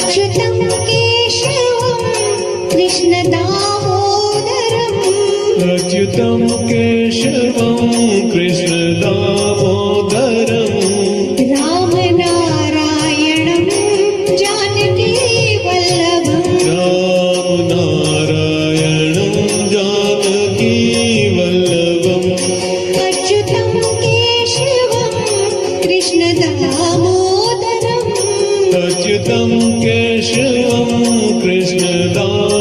अच्युतं केशवं कृष्णदामोदरम् अच्युतं केशवं कृष्णदामोदरम् रामनारायणं जानकीवल्लभम् रामनारायणं जानकीवल्लभम् अच्युतं केशवं कृष्णदामोदरम् अच्युतं केशवं कृष्णदामोदरम्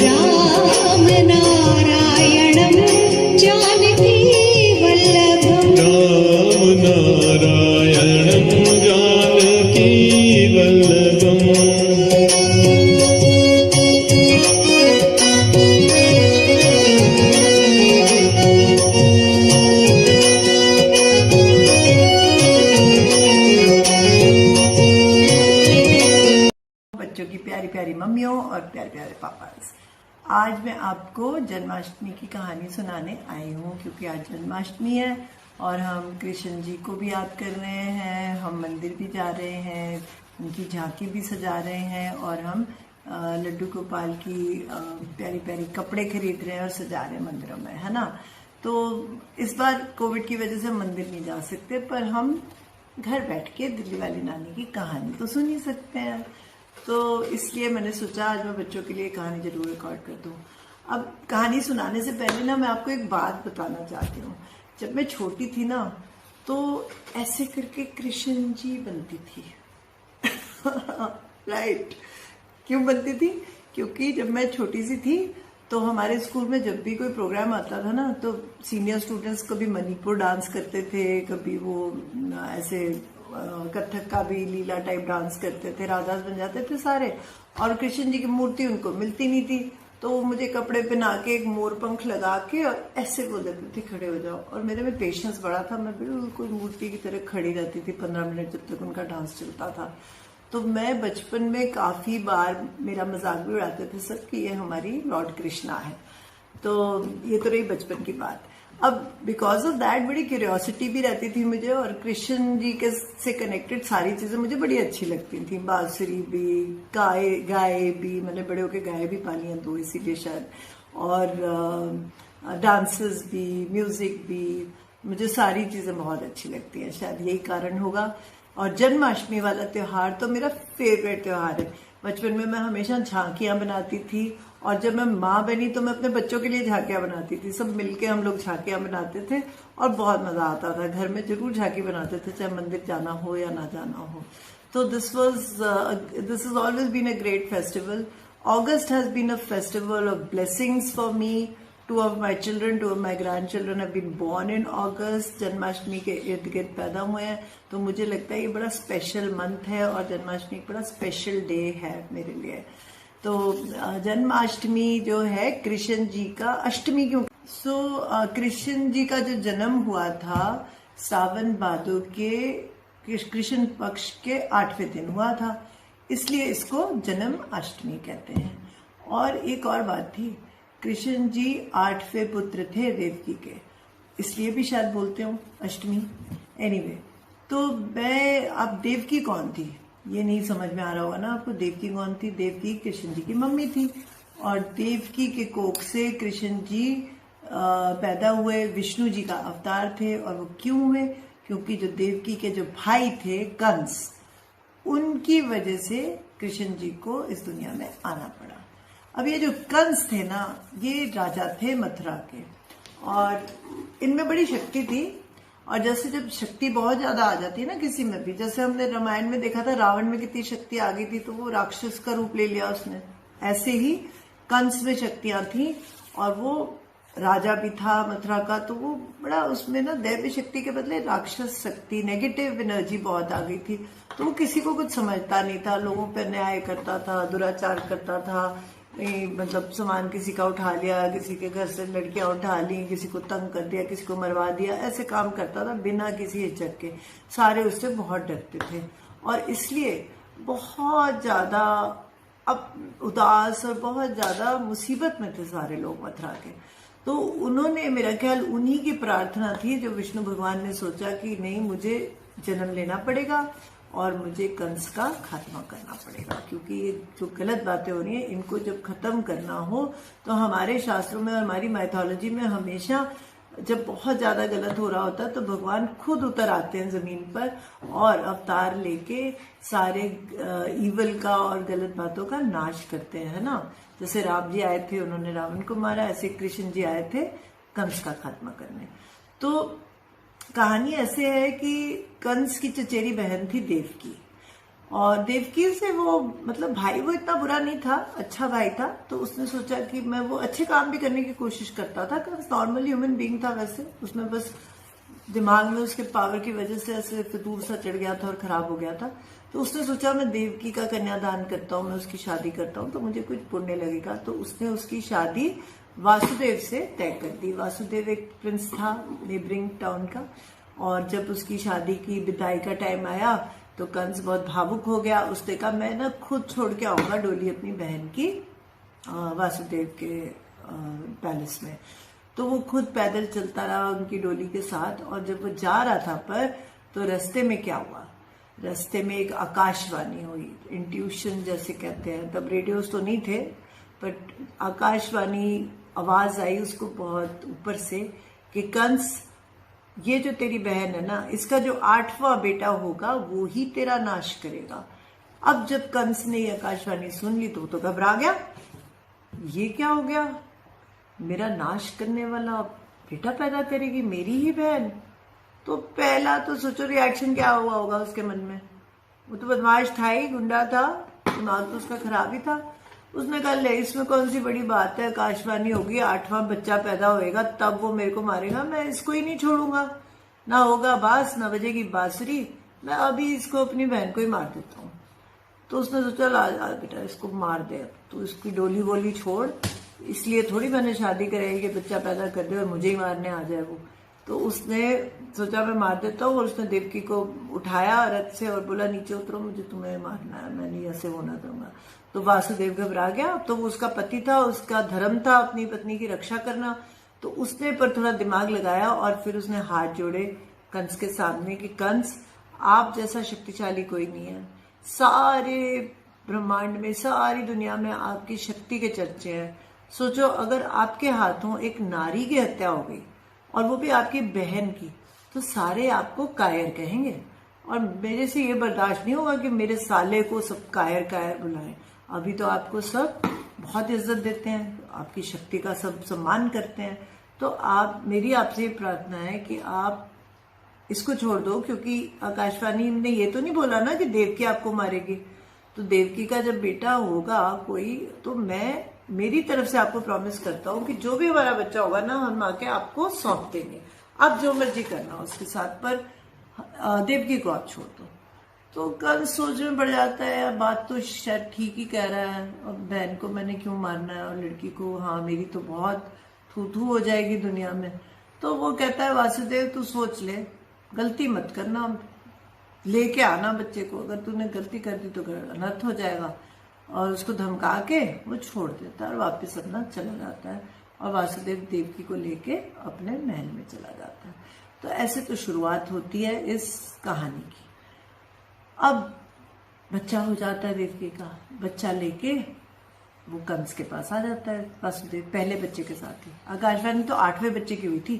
रामनारायणं जानकीवल्लभम् रामनारायणं जानकीवल्लभम् बच्चों की प्यारी प्यारी मम्मियों और प्यारे प्यारे पापास, आज मैं आपको जन्माष्टमी की कहानी सुनाने आई हूँ क्योंकि आज जन्माष्टमी है और हम कृष्ण जी को भी याद कर रहे हैं, हम मंदिर भी जा रहे हैं, उनकी झांकी भी सजा रहे हैं और हम लड्डू गोपाल की प्यारी प्यारी कपड़े खरीद रहे हैं और सजा रहे हैं मंदिरों में, है ना। तो इस बार कोविड की वजह से हम मंदिर नहीं जा सकते, पर हम घर बैठ के दिल्ली वाली नानी की कहानी तो सुन ही सकते हैं। तो इसलिए मैंने सोचा आज मैं बच्चों के लिए कहानी जरूर रिकॉर्ड कर दूं। अब कहानी सुनाने से पहले ना मैं आपको एक बात बताना चाहती हूँ। जब मैं छोटी थी ना तो ऐसे करके कृष्ण जी बनती थी राइट। क्यों बनती थी? क्योंकि जब मैं छोटी सी थी तो हमारे स्कूल में जब भी कोई प्रोग्राम आता था ना तो सीनियर स्टूडेंट्स कभी मणिपुर डांस करते थे, कभी वो ऐसे कथक का भी लीला टाइप डांस करते थे, राधास बन जाते थे सारे। और कृष्ण जी की मूर्ति उनको मिलती नहीं थी तो वो मुझे कपड़े पहना के एक मोर पंख लगा के और ऐसे बोल देते थे खड़े हो जाओ। और मेरे में पेशेंस बड़ा था, मैं बिल्कुल मूर्ति की तरह खड़ी रहती थी 15 मिनट जब तक उनका डांस चलता था। तो मैं बचपन में काफी बार मेरा मजाक भी उड़ाते थे सब कि ये हमारी लॉर्ड कृष्णा है। तो ये तो रही बचपन की बात। अब बिकॉज ऑफ दैट बड़ी क्यूरियोसिटी भी रहती थी मुझे और कृष्ण जी के से कनेक्टेड सारी चीजें मुझे बड़ी अच्छी लगती थी। बांसुरी भी, गाए भी, मैंने बड़े होके गाए भी पानी है दो इसीलिए शायद, और डांसेस भी, म्यूजिक भी, मुझे सारी चीजें बहुत अच्छी लगती हैं, शायद यही कारण होगा। और जन्माष्टमी वाला त्योहार तो मेरा फेवरेट त्योहार है। बचपन में मैं हमेशा झांकियां बनाती थी और जब मैं माँ बनी तो मैं अपने बच्चों के लिए झांकियां बनाती थी। सब मिलके हम लोग झांकियां बनाते थे और बहुत मजा आता था। घर में जरूर झांकी बनाते थे चाहे मंदिर जाना हो या ना जाना हो। तो this is always been a great festival. August has been a festival of blessings for me. Two of my grandchildren have been born in August. Janmashtami के इर्द गिर्द पैदा हुए हैं तो मुझे लगता है ये बड़ा स्पेशल मंथ है और जन्माष्टमी एक बड़ा स्पेशल डे है मेरे लिए। तो जन्माष्टमी जो है कृष्ण जी का, अष्टमी क्यों? कृष्ण जी का जो जन्म हुआ था सावन भादो के कृष्ण पक्ष के 8वें दिन हुआ था, इसलिए इसको जन्म अष्टमी कहते हैं। और एक और बात थी, कृष्ण जी 8वें पुत्र थे देवकी के, इसलिए भी शायद बोलते हो अष्टमी। एनीवे, तो मैं, अब देवकी कौन थी ये नहीं समझ में आ रहा होगा ना आपको। देवकी कौन थी? देवकी कृष्ण जी की मम्मी थी और देवकी के कोख से कृष्ण जी पैदा हुए, विष्णु जी का अवतार थे। और वो क्यों हुए? क्योंकि जो देवकी के जो भाई थे कंस, उनकी वजह से कृष्ण जी को इस दुनिया में आना पड़ा। अब ये जो कंस थे ना, ये राजा थे मथुरा के और इनमें बड़ी शक्ति थी। और जैसे जब शक्ति बहुत ज्यादा आ जाती है ना किसी में भी, जैसे हमने रामायण में देखा था रावण में कितनी शक्ति आ गई थी तो वो राक्षस का रूप ले लिया उसने, ऐसे ही कंस में शक्तियां थी और वो राजा भी था मथुरा का। तो वो बड़ा उसमें ना दैवी शक्ति के बदले राक्षस शक्ति, नेगेटिव एनर्जी बहुत आ गई थी। तो वो किसी को कुछ समझता नहीं था, लोगों पर अन्याय करता था, दुराचार करता था। मतलब सामान किसी का उठा लिया, किसी के घर से लड़कियां उठा ली, किसी को तंग कर दिया, किसी को मरवा दिया, ऐसे काम करता था बिना किसी हिचक के। सारे उससे बहुत डरते थे और इसलिए बहुत ज्यादा अब उदास और बहुत ज्यादा मुसीबत में थे सारे लोग मथुरा के। तो उन्होंने, मेरा ख्याल उन्हीं की प्रार्थना थी जो विष्णु भगवान ने सोचा कि नहीं, मुझे जन्म लेना पड़ेगा और मुझे कंस का खात्मा करना पड़ेगा, क्योंकि ये जो गलत बातें हो रही हैं इनको जब खत्म करना हो तो हमारे शास्त्रों में और हमारी माइथोलॉजी में हमेशा जब बहुत ज्यादा गलत हो रहा होता है तो भगवान खुद उतर आते हैं जमीन पर और अवतार लेके सारे ईवल का और गलत बातों का नाश करते हैं, है ना। जैसे राम जी आए थे, उन्होंने रावण को मारा, ऐसे कृष्ण जी आए थे कंस का खात्मा करने। तो कहानी ऐसे है कि कंस की चचेरी बहन थी देवकी, और देवकी से वो मतलब भाई वो इतना बुरा नहीं था, अच्छा भाई था। तो उसने सोचा कि मैं वो अच्छे काम भी करने की कोशिश करता था, कंस नॉर्मल ह्यूमन बीइंग था वैसे, उसमें बस दिमाग में उसके पावर की वजह से ऐसे फितूर सा चढ़ गया था और खराब हो गया था। तो उसने सोचा मैं देवकी का कन्यादान करता हूँ, मैं उसकी शादी करता हूँ तो मुझे कुछ पुण्य लगेगा। तो उसने उसकी शादी वासुदेव से तय कर दी। वासुदेव एक प्रिंस था नेबरिंग टाउन का, और जब उसकी शादी की विदाई का टाइम आया तो कंस बहुत भावुक हो गया। उसने कहा मैं ना खुद छोड़ के आऊंगा डोली अपनी बहन की वासुदेव के पैलेस में। तो वो खुद पैदल चलता रहा उनकी डोली के साथ, और जब वो जा रहा था पर तो रास्ते में क्या हुआ, रास्ते में एक आकाशवाणी हुई, इंट्यूशन जैसे कहते हैं, तब रेडियोस तो नहीं थे, बट आकाशवाणी आवाज आई उसको बहुत ऊपर से कि कंस, ये जो तेरी बहन है ना, इसका जो 8वां बेटा होगा वो ही तेरा नाश करेगा। अब जब कंस ने ये आकाशवाणी सुन ली तो घबरा गया, ये क्या हो गया, मेरा नाश करने वाला बेटा पैदा करेगी मेरी ही बहन। तो पहला तो सोचो रिएक्शन क्या हुआ होगा उसके मन में। वो तो बदमाश था ही, गुंडा था, दिमाग तो उसका खराब ही था। उसने कहा ले इसमें कौन सी बड़ी बात है, आकाशवाणी होगी, 8वां बच्चा पैदा होएगा तब वो मेरे को मारेगा, मैं इसको ही नहीं छोड़ूंगा, ना होगा बास ना बजेगी बांसुरी, मैं अभी इसको अपनी बहन को ही मार देता हूँ। तो उसने सोचा ला बेटा इसको मार दे, तो इसकी डोली वोली छोड़, इसलिए थोड़ी मैंने शादी कराई कि बच्चा पैदा कर दे और मुझे ही मारने आ जाए वो। तो उसने सोचा मैं मार देता हूँ, और उसने देवकी को उठाया रथ से और बोला नीचे उतरो, मुझे तुम्हें मारना है, मैं नहीं ऐसे होना दूंगा। तो वासुदेव घबरा गया, तो वो उसका पति था, उसका धर्म था अपनी पत्नी की रक्षा करना, तो उसने पर थोड़ा दिमाग लगाया और फिर उसने हाथ जोड़े कंस के सामने कि कंस आप जैसा शक्तिशाली कोई नहीं है, सारे ब्रह्मांड में सारी दुनिया में आपकी शक्ति के चर्चे हैं। सोचो अगर आपके हाथों एक नारी की हत्या हो गई और वो भी आपकी बहन की, तो सारे आपको कायर कहेंगे, और मेरे से ये बर्दाश्त नहीं होगा कि मेरे साले को सब कायर कायर बुलाएं। अभी तो आपको सब बहुत इज्जत देते हैं, आपकी शक्ति का सब सम्मान करते हैं। तो आप, मेरी आपसे प्रार्थना है कि आप इसको छोड़ दो, क्योंकि आकाशवाणी ने ये तो नहीं बोला ना कि देवकी आपको मारेगी। तो देवकी का जब बेटा होगा कोई, तो मैं मेरी तरफ से आपको प्रॉमिस करता हूँ कि जो भी हमारा बच्चा होगा ना, हम आके आपको सौंप देंगे, आप जो मर्जी करना उसके साथ, पर देवकी को आप छोड़ दो। तो कल सोच में पड़ जाता है, बात तो शायद ठीक ही कह रहा है, और बहन को मैंने क्यों मारना है, और लड़की को, हाँ मेरी तो बहुत थू थू हो जाएगी दुनिया में। तो वो कहता है वासुदेव तू सोच ले, गलती मत करना, लेके आना बच्चे को, अगर तूने गलती कर दी तो अनर्थ हो जाएगा। और उसको धमका के वो छोड़ देता है और वापस अपना चला जाता है, और वासुदेव देवकी को लेके अपने महल में चला जाता है। तो ऐसे तो शुरुआत होती है इस कहानी की। अब बच्चा हो जाता है देवकी का, बच्चा लेके वो कंस के पास आ जाता है वासुदेव, पहले बच्चे के साथ ही। आकाशवाणी तो 8वें बच्चे की हुई थी,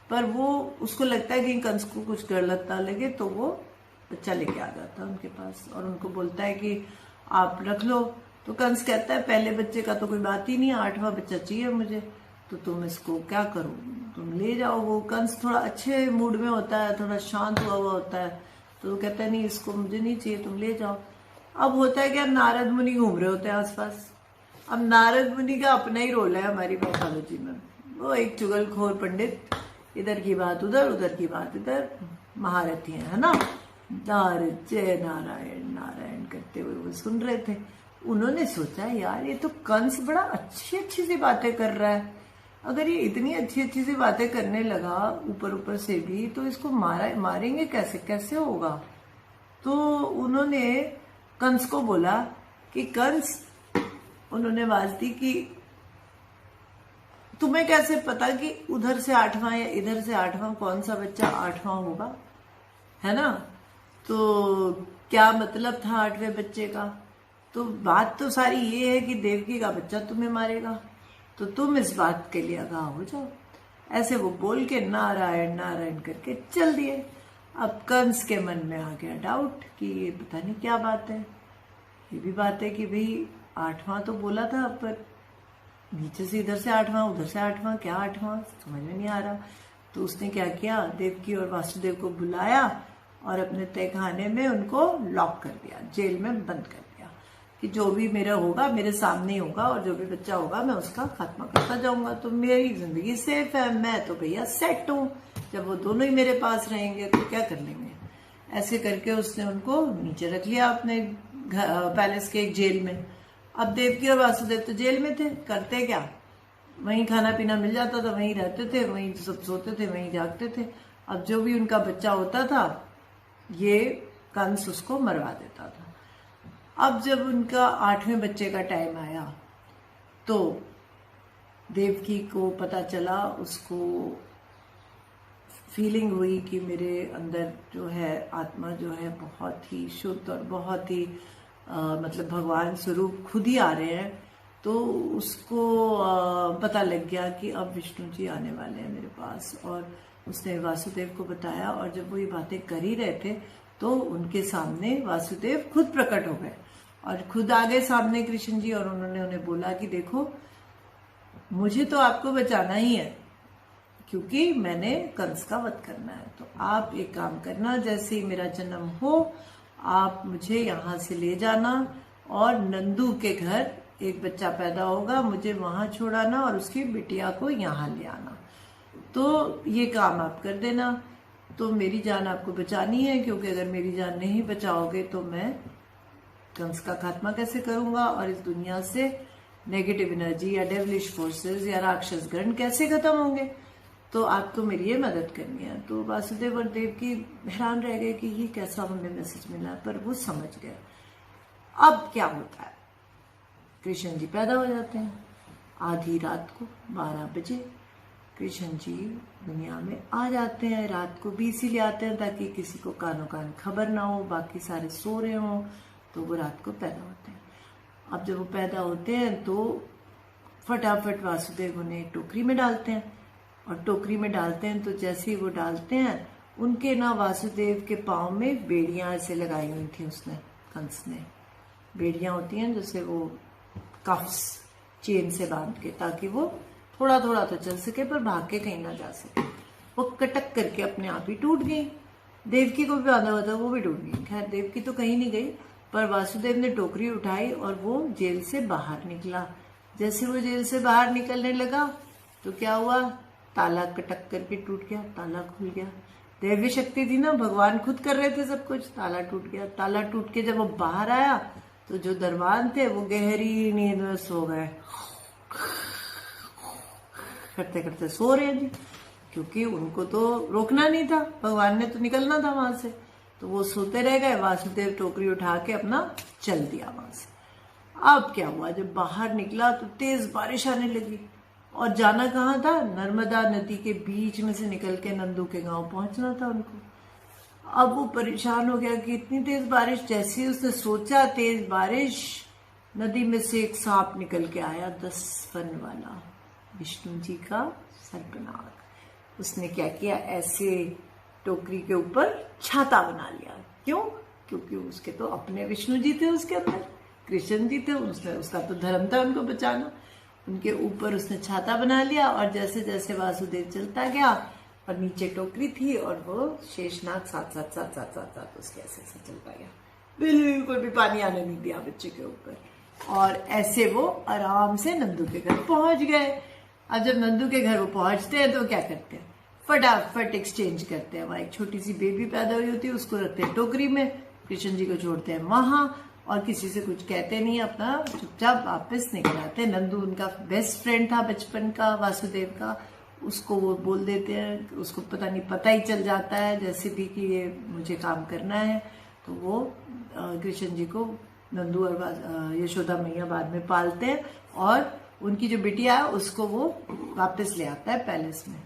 पर वो उसको लगता है कि कंस को कुछ गलत ना लगे, तो वो बच्चा लेके आ जाता है उनके पास और उनको बोलता है कि आप रख लो। तो कंस कहता है पहले बच्चे का तो कोई बात ही नहीं, 8वां बच्चा चाहिए मुझे, तो तुम इसको क्या करो, तुम ले जाओ। वो कंस थोड़ा अच्छे मूड में होता है, थोड़ा शांत हुआ होता है, तो वो कहता है नहीं इसको मुझे नहीं चाहिए, तुम ले जाओ। अब होता है क्या, नारद मुनि घूम रहे होते हैं आसपास। अब नारद मुनि का अपना ही रोल है हमारी माइथोलॉजी में, वो एक चुगलखोर पंडित, इधर की बात उधर, उधर की बात इधर, महारथी है ना। नारद जय नारायण नारायण करते हुए वो सुन रहे थे। उन्होंने सोचा यार ये तो कंस बड़ा अच्छी अच्छी सी बातें कर रहा है, अगर ये इतनी अच्छी अच्छी सी बातें करने लगा ऊपर ऊपर से भी, तो इसको मारेंगे कैसे, कैसे होगा। तो उन्होंने कंस को बोला कि कंस, उन्होंने आवाज दी कि तुम्हें कैसे पता कि उधर से 8वां या इधर से 8वां, कौन सा बच्चा 8वां होगा, है ना। तो क्या मतलब था 8वें बच्चे का। तो बात तो सारी ये है कि देवकी का बच्चा तुम्हें मारेगा, तो तुम इस बात के लिए आगाह हो जाओ। ऐसे वो बोल के नारायण नारायण करके चल दिए। अब कंस के मन में आ गया डाउट कि ये पता नहीं क्या बात है। ये भी बात है कि भाई 8वां तो बोला था, पर नीचे से इधर से 8वां, उधर से 8वां, क्या 8वां समझ में नहीं आ रहा। तो उसने क्या किया, देवकी और वासुदेव को बुलाया और अपने तहखाने में उनको लॉक कर दिया, जेल में बंद कर दिया कि जो भी मेरा होगा मेरे सामने ही होगा और जो भी बच्चा होगा मैं उसका खात्मा करता जाऊंगा। तो मेरी जिंदगी सेफ है, मैं तो भैया सेट हूँ। जब वो दोनों ही मेरे पास रहेंगे तो क्या कर लेंगे। ऐसे करके उसने उनको नीचे रख लिया अपने पैलेस के एक जेल में। अब देवकी और वासुदेव तो जेल में थे, करते क्या, वहीं खाना पीना मिल जाता था, वहीं रहते थे, वहीं सब सोते थे, वहीं जागते थे। अब जो भी उनका बच्चा होता था ये कंस उसको मरवा देता था। अब जब उनका 8वें बच्चे का टाइम आया तो देवकी को पता चला, उसको फीलिंग हुई कि मेरे अंदर जो है आत्मा जो है बहुत ही शुद्ध और बहुत ही मतलब भगवान स्वरूप खुद ही आ रहे हैं। तो उसको पता लग गया कि अब विष्णु जी आने वाले हैं मेरे पास। और उसने वासुदेव को बताया, और जब वो ये बातें कर ही रहे थे तो उनके सामने वासुदेव खुद प्रकट हो गए और खुद आ गए सामने कृष्ण जी। और उन्होंने उन्हें बोला कि देखो मुझे तो आपको बचाना ही है, क्योंकि मैंने कंस का वध करना है। तो आप एक काम करना, जैसे ही मेरा जन्म हो आप मुझे यहाँ से ले जाना और नंदू के घर एक बच्चा पैदा होगा, मुझे वहां छोड़ाना और उसकी बिटिया को यहाँ ले आना। तो ये काम आप कर देना। तो मेरी जान आपको बचानी है, क्योंकि अगर मेरी जान नहीं बचाओगे तो मैं कंस का खात्मा कैसे करूंगा और इस दुनिया से नेगेटिव एनर्जी या डेविलिश फोर्सेस या राक्षस गण कैसे खत्म होंगे। तो आपको मेरी ये मदद करनी है। तो वासुदेव और देवकी हैरान रह गए कि ये कैसा हमें मैसेज मिला, पर वो समझ गए। अब क्या होता है, कृष्ण जी पैदा हो जाते हैं आधी रात को 12 बजे। कृष्ण जी दुनिया में आ जाते हैं, रात को भी इसीलिए आते हैं ताकि किसी को कानों कान खबर ना हो, बाकी सारे सो रहे हों, तो वो रात को पैदा होते हैं। अब जब वो पैदा होते हैं तो फटाफट वासुदेव उन्हें एक टोकरी में डालते हैं, और टोकरी में डालते हैं तो जैसे ही वो डालते हैं उनके ना वासुदेव के पाँव में बेड़ियां ऐसे लगाई हुई थी उसने, कंस ने। बेड़ियां होती हैं जैसे वो कफ्स चेन से बांध के, ताकि वो थोड़ा थोड़ा तो चल सके पर भाग के कहीं ना जा सके। वो कटक करके अपने आप ही टूट गई। देवकी को भी बांधा हुआ था, वो भी टूट गई। खैर देवकी तो कहीं नहीं गई, पर वासुदेव ने टोकरी उठाई और वो जेल से बाहर निकला। जैसे वो जेल से बाहर निकलने लगा तो क्या हुआ, ताला कटक करके टूट गया, ताला खुल गया। दैवी शक्ति थी ना, भगवान खुद कर रहे थे सब कुछ। ताला टूट गया। ताला टूट के जब वो बाहर आया तो जो दरबान थे वो गहरी नींद में सो गए, करते करते सो रहे जी, क्योंकि उनको तो रोकना नहीं था, भगवान ने तो निकलना था वहां से। तो वो सोते रह गए। वासुदेव टोकरी उठा के अपना चल दिया वहां से। अब क्या हुआ, जब बाहर निकला तो तेज बारिश आने लगी, और जाना कहाँ था, नर्मदा नदी के बीच में से निकल के नंदू के गांव पहुंचना था उनको। अब वो परेशान हो गया कि इतनी तेज बारिश। जैसे ही उसने सोचा तेज बारिश, नदी में से एक सांप निकल के आया, 10 फन वाला, विष्णु जी का सर्पनाग। उसने क्या किया, ऐसे टोकरी के ऊपर छाता बना लिया। क्यों, क्योंकि उसके तो अपने विष्णु जी थे, उसके अंदर कृष्ण जी थे, उसका तो धर्म था उनको बचाना। उनके ऊपर उसने छाता बना लिया, और जैसे जैसे वासुदेव चलता गया और नीचे टोकरी थी और वो शेषनाग साथ साथ साथ साथ साथ साथ उसके ऐसे ऐसे चलता गया, बिल्कुल भी पानी आने नहीं दिया बच्चे के ऊपर। और ऐसे वो आराम से नंदू के घर पहुंच गए। अब जब नंदू के घर वो पहुंचते हैं तो क्या करते हैं, फटाफट एक्सचेंज करते हैं। वहां एक छोटी सी बेबी पैदा हुई होती है, उसको रखते हैं टोकरी में, कृष्ण जी को छोड़ते हैं वहां, और किसी से कुछ कहते नहीं, अपना चुपचाप वापस निकल आते हैं। नंदू उनका बेस्ट फ्रेंड था बचपन का, वासुदेव का, उसको वो बोल देते हैं, उसको पता ही चल जाता है जैसे भी कि ये मुझे काम करना है। तो वो कृष्ण जी को नंदू और यशोदा मैया बाद में पालते हैं, और उनकी जो बिटिया है उसको वो वापस ले आता है पैलेस में।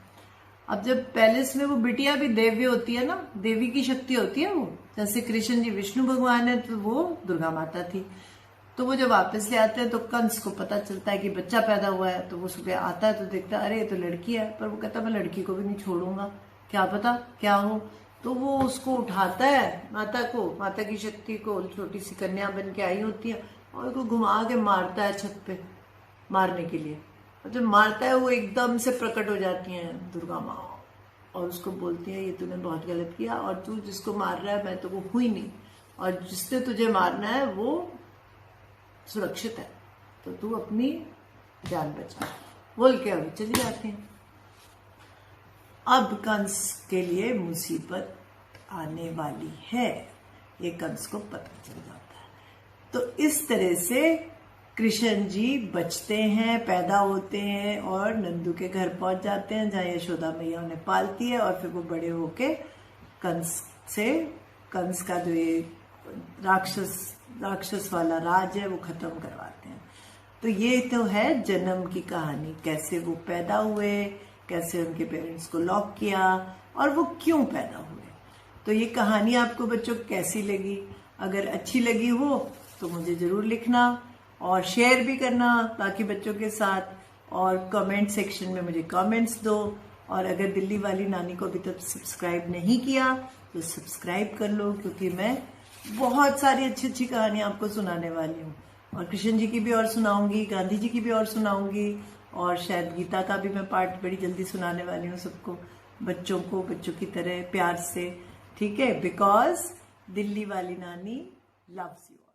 अब जब पैलेस में वो बिटिया भी देव्य होती है ना, देवी की शक्ति होती है वो, जैसे कृष्ण जी विष्णु भगवान है तो वो दुर्गा माता थी। तो वो जब वापस ले आते हैं तो कंस को पता चलता है कि बच्चा पैदा हुआ है, तो वो सुबह आता है तो देखता है अरे ये तो लड़की है, पर वो कहता मैं लड़की को भी नहीं छोड़ूंगा, क्या पता क्या हो। तो वो उसको उठाता है, माता को, माता की शक्ति को, छोटी सी कन्या बन के आई होती है, और उसको घुमा के मारता है छत पे मारने के लिए। और जब मारता है वो एकदम से प्रकट हो जाती हैं दुर्गा माँ और उसको बोलती है ये तूने बहुत गलत किया, और तू जिसको मार रहा है मैं तो वो हुई नहीं, और जिसने तुझे मारना है वो सुरक्षित है, तो तू अपनी जान बचा, बोल के अभी चली जाती है। अब कंस के लिए मुसीबत आने वाली है, ये कंस को पता चल जाता है। तो इस तरह से कृष्ण जी बचते हैं, पैदा होते हैं और नंदू के घर पहुंच जाते हैं जहां यशोदा मैया उन्हें पालती है, और फिर वो बड़े होके कंस का जो ये राक्षस वाला राज है वो खत्म करवाते हैं। तो ये तो है जन्म की कहानी, कैसे वो पैदा हुए, कैसे उनके पेरेंट्स को लॉक किया और वो क्यों पैदा हुए। तो ये कहानी आपको बच्चों कैसी लगी? अगर अच्छी लगी हो तो मुझे जरूर लिखना और शेयर भी करना बाकी बच्चों के साथ, और कमेंट सेक्शन में मुझे कमेंट्स दो। और अगर दिल्ली वाली नानी को अभी तक सब्सक्राइब नहीं किया तो सब्सक्राइब कर लो, क्योंकि मैं बहुत सारी अच्छी अच्छी कहानियां आपको सुनाने वाली हूँ, और कृष्ण जी की भी और सुनाऊंगी, गांधी जी की भी और सुनाऊंगी, और शायद गीता का भी मैं पार्ट बड़ी जल्दी सुनाने वाली हूँ सबको, बच्चों को बच्चों की तरह प्यार से, ठीक है, बिकॉज दिल्ली वाली नानी लव्स यू।